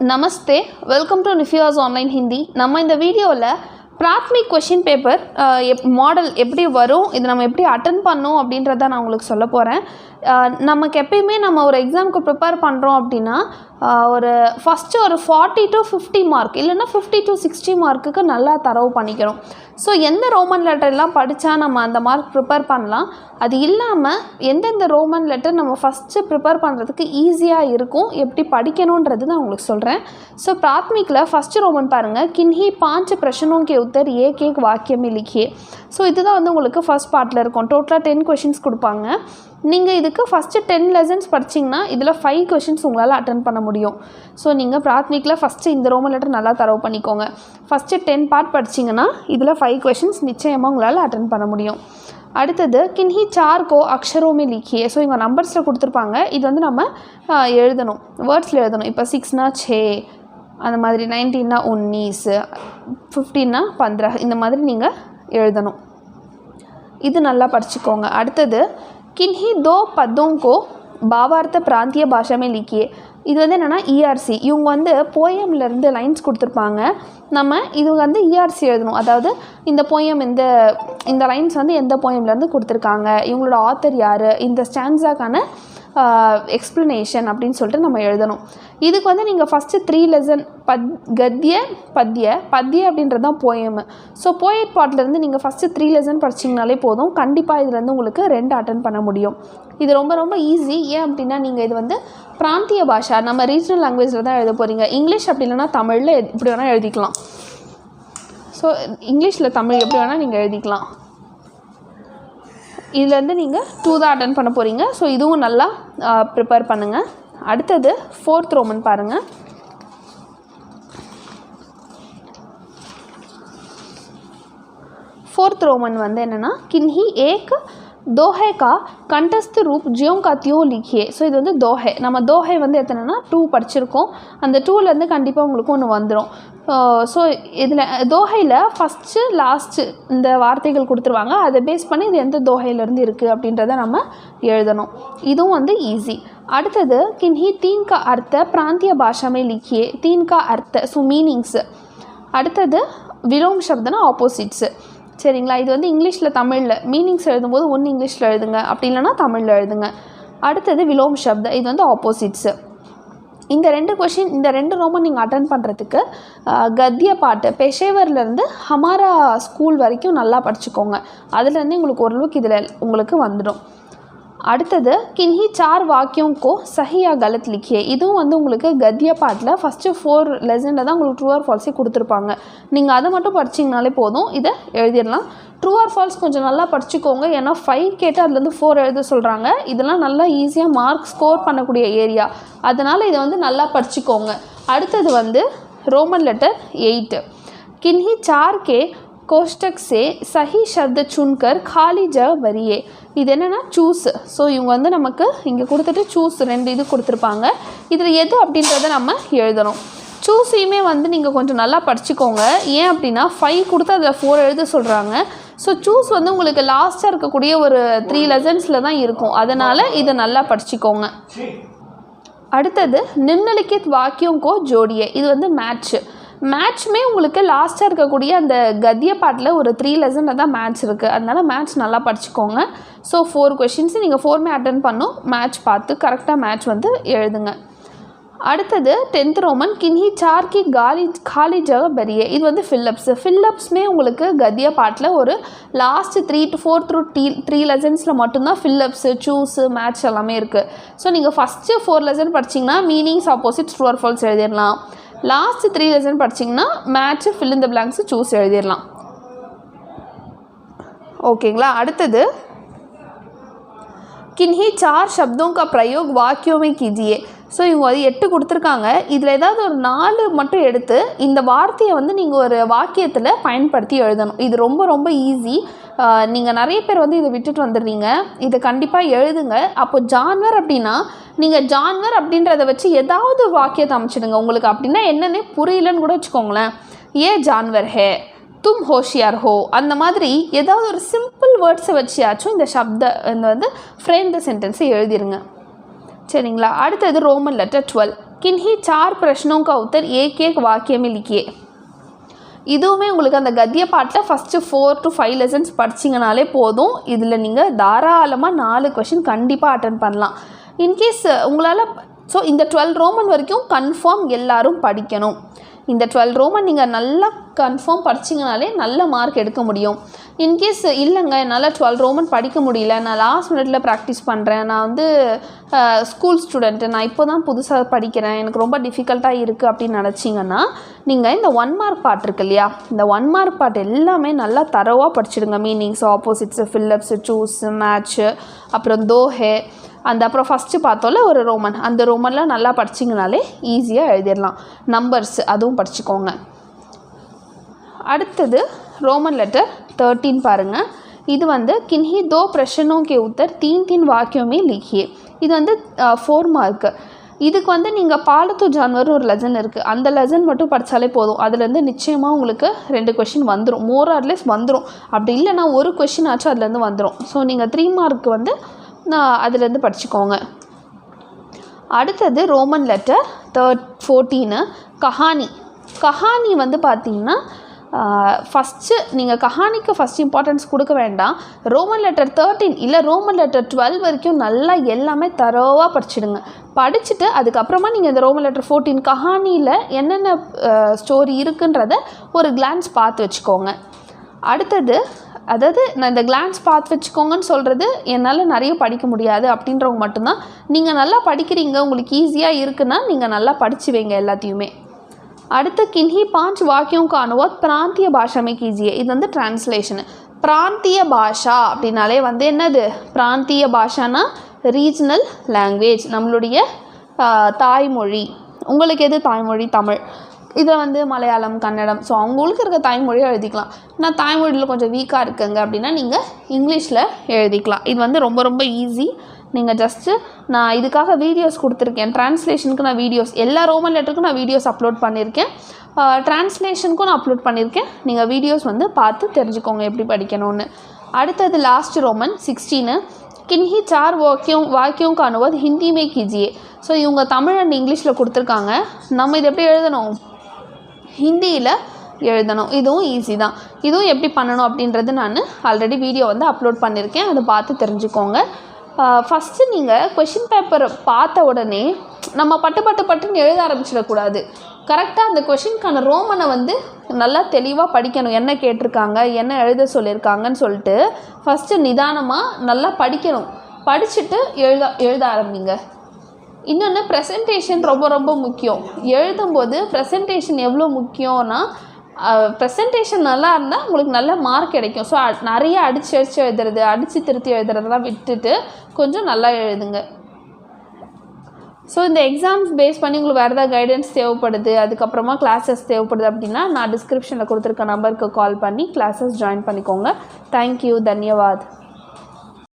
नमस्ते, welcome to निफियाज online Hindi. நம்ம இந்த வீடியோவில் பிராத்மிக் क्वेश्चन பேப்பர் மாடல் எப்படி வரும், இது நம்ம எப்படி அட்டெண்ட் பண்ணணும் அப்படின்றத நான் உங்களுக்கு சொல்ல போகிறேன். நமக்கு எப்பயுமே நம்ம ஒரு எக்ஸாமுக்கு ப்ரிப்பேர் பண்ணுறோம் அப்படின்னா ஒரு ஃபஸ்ட்டு ஒரு 40 to 50 மார்க் இல்லைன்னா 50 to 60 மார்க்குக்கு நல்லா தரவு பண்ணிக்கிறோம். ஸோ எந்த ரோமன் லெட்டர்லாம் படித்தா நம்ம அந்த மார்க் ப்ரிப்பேர் பண்ணலாம், அது இல்லாமல் எந்தெந்த ரோமன் லெட்டர் நம்ம ஃபஸ்ட்டு ப்ரிப்பேர் பண்ணுறதுக்கு ஈஸியாக இருக்கும், எப்படி படிக்கணுன்றது நான் உங்களுக்கு சொல்கிறேன். ஸோ பிராத்மிக்கில் ஃபஸ்ட்டு ரோமன் பாருங்கள், கின்ஹி 5 प्रश्नों के उत्तर एक एक वाक्य में लिखिए. ஸோ இதுதான் வந்து உங்களுக்கு ஃபஸ்ட் பார்ட்டில் இருக்கும். டோட்டலாக 10 கொஷின்ஸ் கொடுப்பாங்க. நீங்கள் இதுக்கு ஃபஸ்ட்டு 10 லெசன்ஸ் படிச்சிங்கன்னா இதில் 5 கொஷின்ஸ் உங்களால் அட்டன் பண்ண முடியும். ஸோ நீங்கள் பிராத்மிக்கில் ஃபஸ்ட்டு இந்த ரோமன் லெட்டர் நல்லா தரவு பண்ணிக்கோங்க. ஃபஸ்ட்டு 10 பார்ட் படிச்சிங்கன்னா இதில் 5 கொஷின்ஸ் நிச்சயமாக உங்களால் அட்டன் பண்ண முடியும். அடுத்தது கின்ஹி 4 को अक्षरों में लिखिए. ஸோ இங்கே நம்பர்ஸில் கொடுத்துருப்பாங்க, இது வந்து நம்ம எழுதணும், வேர்ட்ஸில் எழுதணும். இப்போ 6னா 6, அந்த மாதிரி 19னா 19, 15னா 15, இந்த மாதிரி நீங்கள் எழுதணும். இது நல்லா படிச்சுக்கோங்க. அடுத்தது किन्हीं 2 पदों को भावार्थ प्रांतीय भाषा में लिखिए. இது வந்து என்னென்னா இஆர்சி, இவங்க வந்து போயம்லேருந்து லைன்ஸ் கொடுத்துருப்பாங்க, நம்ம இது வந்து இஆர்சி எழுதணும். அதாவது இந்த போயம் இந்த லைன்ஸ் வந்து எந்த போயம்லேருந்து கொடுத்துருக்காங்க, இவங்களோட ஆத்தர் யார், இந்த ஸ்டான்ஸாக்கான எக்ஸ்ப்ளனேஷன் அப்படின்னு சொல்லிட்டு நம்ம எழுதணும். இதுக்கு வந்து நீங்கள் ஃபஸ்ட்டு 3 லெசன் கத்திய பத்திய அப்படின்றது தான் போயமு. ஸோ போயட் பாட்லேருந்து நீங்கள் ஃபஸ்ட்டு 3 லெசன் படிச்சிங்கனாலே போதும், கண்டிப்பாக இதுலேருந்து உங்களுக்கு 2 அட்டன் பண்ண முடியும். இது ரொம்ப ரொம்ப ஈஸி. ஏன் அப்படின்னா நீங்கள் இது வந்து பிராந்திய பாஷா, நம்ம ரீஜனல் லாங்குவேஜில் தான் எழுத போகிறீங்க. இங்கிலீஷ் அப்படி இல்லைனா தமிழில் எப்படி வேணால் எழுதிக்கலாம். ஸோ இங்கிலீஷில் தமிழ் எப்படி வேணால் நீங்கள் எழுதிக்கலாம். இதுலேருந்து நீங்கள் 2 தான் அட்டன் பண்ண போகிறீங்க. ஸோ இதுவும் நல்லா ப்ரிப்பேர் பண்ணுங்கள். அடுத்தது 4th ரோமன் பாருங்கள். फोर्थ रोमन வந்து என்னென்னா किन्हीं एक दोहे का कंठस्थ रूप ज्यों का त्यों लिखिए. ஸோ இது வந்து தோஹை, நம்ம தோஹை வந்து எத்தனைனா 2 படிச்சிருக்கோம். அந்த 2லேருந்து கண்டிப்பாக உங்களுக்கு ஒன்று வந்துடும். ஸோ இதில் தோஹையில் ஃபஸ்ட்டு லாஸ்ட்டு இந்த வார்த்தைகள் கொடுத்துருவாங்க, அதை பேஸ் பண்ணி இது எந்த தோஹையிலேருந்து இருக்குது அப்படின்றத நம்ம எழுதணும். இதுவும் வந்து ஈஸி. அடுத்தது किन्हीं 3 का अर्थ प्रांतीय भाषा में लिखिए. 3 का अर्थ ஸோ மீனிங்ஸு. அடுத்தது விலோம் சப்தனா ஆப்போசிட்ஸு. சரிங்களா, இது வந்து இங்கிலீஷில் தமிழில் மீனிங்ஸ் எழுதும்போது ஒன்று இங்கிலீஷில் எழுதுங்க, அப்படி இல்லைனா தமிழில் எழுதுங்க. அடுத்தது விலோம் சப்த, இது வந்து ஆப்போசிட்ஸு. இந்த 2 கொஷின், இந்த 2 ரோமன் நீங்கள் அட்டன் பண்ணுறதுக்கு கத்திய பாட்டு பெஷேவர்லேருந்து ஹமாரா ஸ்கூல் வரைக்கும் நல்லா படிச்சுக்கோங்க. அதுலேருந்து உங்களுக்கு ஓரளவுக்கு இதில் உங்களுக்கு வந்துடும். அடுத்தது किन्हीं 4 वाक्यों को सही या गलत लिखिए. இதுவும் வந்து உங்களுக்கு கத்திய பாட்டில் ஃபஸ்ட்டு 4 லெசனில் தான் உங்களுக்கு ட்ரூ ஆர் ஃபால்ஸே கொடுத்துருப்பாங்க. நீங்கள் அதை மட்டும் படிச்சிங்கனாலே போதும், இதை எழுதிடலாம். ட்ரூ ஆர் ஃபால்ஸ் கொஞ்சம் நல்லா படிச்சுக்கோங்க, ஏன்னா 5 கேட்டு அதுலேருந்து 4 எழுத சொல்கிறாங்க. இதெல்லாம் நல்லா ஈஸியாக மார்க் ஸ்கோர் பண்ணக்கூடிய ஏரியா, அதனால் இதை வந்து நல்லா படிச்சுக்கோங்க. அடுத்தது வந்து ரோமன் லெட்டர் 8. किन्हीं 4 के कोष्टक से सही शब्द चुनकर खाली जगह भरिए. இது என்னென்னா சூஸ். ஸோ இவங்க வந்து நமக்கு இங்கே கொடுத்துட்டு சூஸ் 2 இது கொடுத்துருப்பாங்க, இதில் எது அப்படின்றத நம்ம எழுதணும். சூஸையுமே வந்து நீங்கள் கொஞ்சம் நல்லா படிச்சுக்கோங்க. ஏன் அப்படின்னா 5 கொடுத்து அதில் 4 எழுத சொல்கிறாங்க. ஸோ சூஸ் வந்து உங்களுக்கு லாஸ்ட்டாக இருக்கக்கூடிய ஒரு 3 லெசன்ஸில் தான் இருக்கும், அதனால் இதை நல்லா படிச்சுக்கோங்க. அடுத்தது நிம்னலிக்கித் வாக்கியம் கோ ஜோடியே. இது வந்து மேட்ச்மே உங்களுக்கு லாஸ்ட்டாக இருக்கக்கூடிய அந்த கத்திய பாட்டில் ஒரு 3 லெசனில் தான் மேட்ச் இருக்குது, அதனால் மேட்ச் நல்லா படிச்சுக்கோங்க. ஸோ 4 கொஷின்ஸு நீங்கள் 4மே அட்டன் பண்ணும், மேட்ச் பார்த்து கரெக்டாக மேட்ச் வந்து எழுதுங்க. அடுத்தது 10th ரோமன் किन्हीं 4 की खाली जगह भरिए. இது வந்து ஃபில்லப்ஸ்மே உங்களுக்கு கத்திய பாட்டில் ஒரு லாஸ்ட் 3 to 4 through 3 லெசன்ஸில் மட்டும்தான் ஃபில்லப்ஸு, சூஸு, மேட்ச் எல்லாமே இருக்குது. ஸோ நீங்கள் ஃபஸ்ட்டு 4 லெசன் படிச்சிங்கன்னா meanings, opposites, true or false எழுதிடலாம். லாஸ்ட் 3 லெசன் படிச்சிங்கன்னா match, fill in the blanks, choose எழுதிடலாம். ஓகேங்களா. அடுத்தது किन्हीं 4 शब्दों का प्रयोग वाक्यों में कीजिए. ஸோ இவங்க 8 கொடுத்துருக்காங்க, இதில் ஏதாவது ஒரு 4 மட்டும் எடுத்து இந்த வார்த்தையை வந்து நீங்கள் ஒரு வாக்கியத்தில் பயன்படுத்தி எழுதணும். இது ரொம்ப ரொம்ப ஈஸி. நீங்கள் நிறைய பேர் வந்து இதை விட்டுட்டு வந்துடுறீங்க, இதை கண்டிப்பாக எழுதுங்க. அப்போ ஜான்வர் அப்படின்னா நீங்கள் ஜான்வர் அப்படின்றத வச்சு ஏதாவது வாக்கியத்தை அமைச்சிடுங்க. உங்களுக்கு அப்படின்னா என்னென்னே புரியலன்னு கூட வச்சுக்கோங்களேன். ஏ ஜான்வர் ஹே, तुम होशियार हो, அந்த மாதிரி ஏதாவது ஒரு சிம்பிள் வேர்ட்ஸை வச்சியாச்சும் இந்த வந்து ஃப்ரேம் த சென்டென்ஸை எழுதிருங்க. சரிங்களா. அடுத்தது ரோமன் லெட்டர் 12. किन्हीं 4 प्रश्नों का उत्तर एक एक वाक्य में लिखिए. இதுவுமே உங்களுக்கு அந்த கத்திய பாட்டில் ஃபஸ்ட்டு 4 to 5 லெசன்ஸ் படிச்சிங்கனாலே போதும். இதில் நீங்கள் தாராளமாக 4 கொஷின் கண்டிப்பாக அட்டன் பண்ணலாம். இன்கேஸ் உங்களால் ஸோ இந்த 12 ரோமன் வரைக்கும் கன்ஃபார்ம் எல்லாரும் படிக்கணும். இந்த 12 ரோமன் நீங்கள் நல்லா கன்ஃபார்ம் படிச்சிங்கனாலே நல்ல மார்க் எடுக்க முடியும். இன்கேஸ் இல்லைங்க என்னால் 12 ரோமன் படிக்க முடியல, நான் லாஸ்ட் மினிட்ல ப்ராக்டிஸ் பண்ணுறேன், நான் வந்து ஸ்கூல் ஸ்டூடெண்ட்டு, நான் இப்போ தான் புதுசாக படிக்கிறேன், எனக்கு ரொம்ப டிஃபிகல்ட்டாக இருக்குது அப்படின்னு நினச்சிங்கன்னா நீங்கள் இந்த 1 மார்க் பார்ட் இருக்கு இல்லையா, இந்த 1 மார்க் பார்ட் எல்லாமே நல்லா தரவாக படிச்சிடுங்க. Meanings, opposites, fill-ups, choose, match, அப்புறம் தோஹே, அந்த அப்புறம் ஃபஸ்ட்டு பார்த்தோம்ல ஒரு ரோமன், அந்த ரோமன்லாம் நல்லா படிச்சிங்கனாலே ஈஸியாக எழுதிடலாம். நம்பர்ஸ் அதுவும் படிச்சுக்கோங்க. அடுத்தது ரோமன் லெட்டர் 13 பாருங்கள். இது வந்து किन्हीं 2 प्रश्नों के उत्तर 3-3 वाक्यों में लिखिए. இது வந்து 4 மார்க்கு. இதுக்கு வந்து நீங்கள் பாலத்து ஜான்வர் ஒரு லெசன் இருக்குது, அந்த லெசன் மட்டும் படித்தாலே போதும். அதுலேருந்து நிச்சயமாக உங்களுக்கு 2 கொஷின் வந்துடும், மோர் ஆர்லெஸ் வந்துடும். அப்படி இல்லைனா ஒரு கொஷின் ஆச்சும் அதுலேருந்து வந்துடும். ஸோ நீங்கள் 3 மார்க்கு வந்து அதுலேருந்து படிச்சுக்கோங்க. அடுத்தது ரோமன் லெட்டர் 14 கஹானி. கஹானி வந்து பார்த்திங்கன்னா ஃபஸ்ட்டு நீங்கள் கஹானிக்கு ஃபஸ்ட் இம்பார்ட்டன்ஸ் கொடுக்க வேண்டாம். ரோமன் லெட்டர் 13 இல்லை ரோமன் லெட்டர் 12 வரைக்கும் நல்லா எல்லாமே தரோவாக படிச்சுடுங்க. படிச்சுட்டு அதுக்கப்புறமா நீங்கள் இந்த ரோமன் லெட்டர் 14 கஹானியில் என்னென்ன ஸ்டோரி இருக்குன்றத ஒரு கிளான்ஸ் பார்த்து வச்சுக்கோங்க. அடுத்தது, அதாவது நான் இந்த கிளான்ஸ் பார்த்து வச்சுக்கோங்கன்னு சொல்கிறது என்னால் நிறைய படிக்க முடியாது அப்படின்றவங்க மட்டும்தான். நீங்கள் நல்லா படிக்கிறீங்க, உங்களுக்கு ஈஸியாக இருக்குன்னா நீங்கள் நல்லா படிச்சு வைங்க எல்லாத்தையுமே. அடுத்து किन्हीं 5 वाक्यों का अनुवाद प्रांतीय भाषा में कीजिए. இது வந்து டிரான்ஸ்லேஷனு. பிராந்திய பாஷா அப்படின்னாலே வந்து என்னது, பிராந்திய பாஷானா ரீஜனல் லாங்குவேஜ், நம்மளுடைய தாய்மொழி. உங்களுக்கு எது தாய்மொழி? தமிழ். இதை வந்து மலையாளம், கன்னடம், ஸோ அவங்களுக்கு இருக்க தாய்மொழியாக எழுதிக்கலாம். நான் தாய்மொழியில் கொஞ்சம் வீக்காக இருக்குங்க அப்படின்னா நீங்கள் இங்கிலீஷில் எழுதிக்கலாம். இது வந்து ரொம்ப ரொம்ப ஈஸி. நீங்கள் ஜஸ்ட்டு நான் இதுக்காக வீடியோஸ் கொடுத்துருக்கேன், ட்ரான்ஸ்லேஷனுக்கு நான் வீடியோஸ், எல்லா ரோமன் லெட்டருக்கும் நான் வீடியோஸ் அப்லோட் பண்ணியிருக்கேன், ட்ரான்ஸ்லேஷனுக்கும் நான் அப்லோட் பண்ணியிருக்கேன். நீங்கள் வீடியோஸ் வந்து பார்த்து தெரிஞ்சுக்கோங்க எப்படி படிக்கணும்னு. அடுத்தது லாஸ்ட் ரோமன் 16 किन्हीं 4 वाक्यों का अनुवाद हिंदी में कीजिए. ஸோ இவங்க தமிழ் அண்ட் இங்கிலீஷில் கொடுத்துருக்காங்க, நம்ம இது எப்படி எழுதணும், ஹிந்தியில் எழுதணும். இதுவும் ஈஸி தான். இதுவும் எப்படி பண்ணணும் அப்படின்றது நான் ஆல்ரெடி வீடியோ வந்து அப்லோட் பண்ணியிருக்கேன், அதை பார்த்து தெரிஞ்சுக்கோங்க. ஃபஸ்ட்டு நீங்கள் கொஷின் பேப்பரை பார்த்த உடனே நம்ம பட்டுன்னு எழுத ஆரம்பிச்சிடக்கூடாது. கரெக்டாக அந்த கொஷினுக்கான ரோமனை வந்து நல்லா தெளிவாக படிக்கணும். என்ன கேட்டிருக்காங்க, என்ன எழுத சொல்லியிருக்காங்கன்னு சொல்லிட்டு ஃபஸ்ட்டு நிதானமாக நல்லா படிக்கணும். படிச்சுட்டு எழுத ஆரம்பிங்க. இன்னொன்று, ப்ரெசன்டேஷன் ரொம்ப ரொம்ப முக்கியம். எழுதும்போது ப்ரெசன்டேஷன் எவ்வளோ முக்கியம்னா, ப்ரெசன்டேஷன் நல்லா இருந்தால் உங்களுக்கு நல்ல மார்க் கிடைக்கும். ஸோ நிறைய அடித்து எழுதுறது, அடித்து திருத்தி எழுதுறதெல்லாம் விட்டுட்டு கொஞ்சம் நல்லா எழுதுங்க. ஸோ இந்த எக்ஸாம்ஸ் பேஸ் பண்ணி உங்களுக்கு வேறு ஏதாவது கைடன்ஸ் தேவைப்படுது, அதுக்கப்புறமா கிளாஸஸ் தேவைப்படுது அப்படின்னா நான் டிஸ்கிரிப்ஷனில் கொடுத்துருக்க நம்பருக்கு கால் பண்ணி கிளாஸஸ் ஜாயின் பண்ணிக்கோங்க. தேங்க்யூ, தன்யவாத்.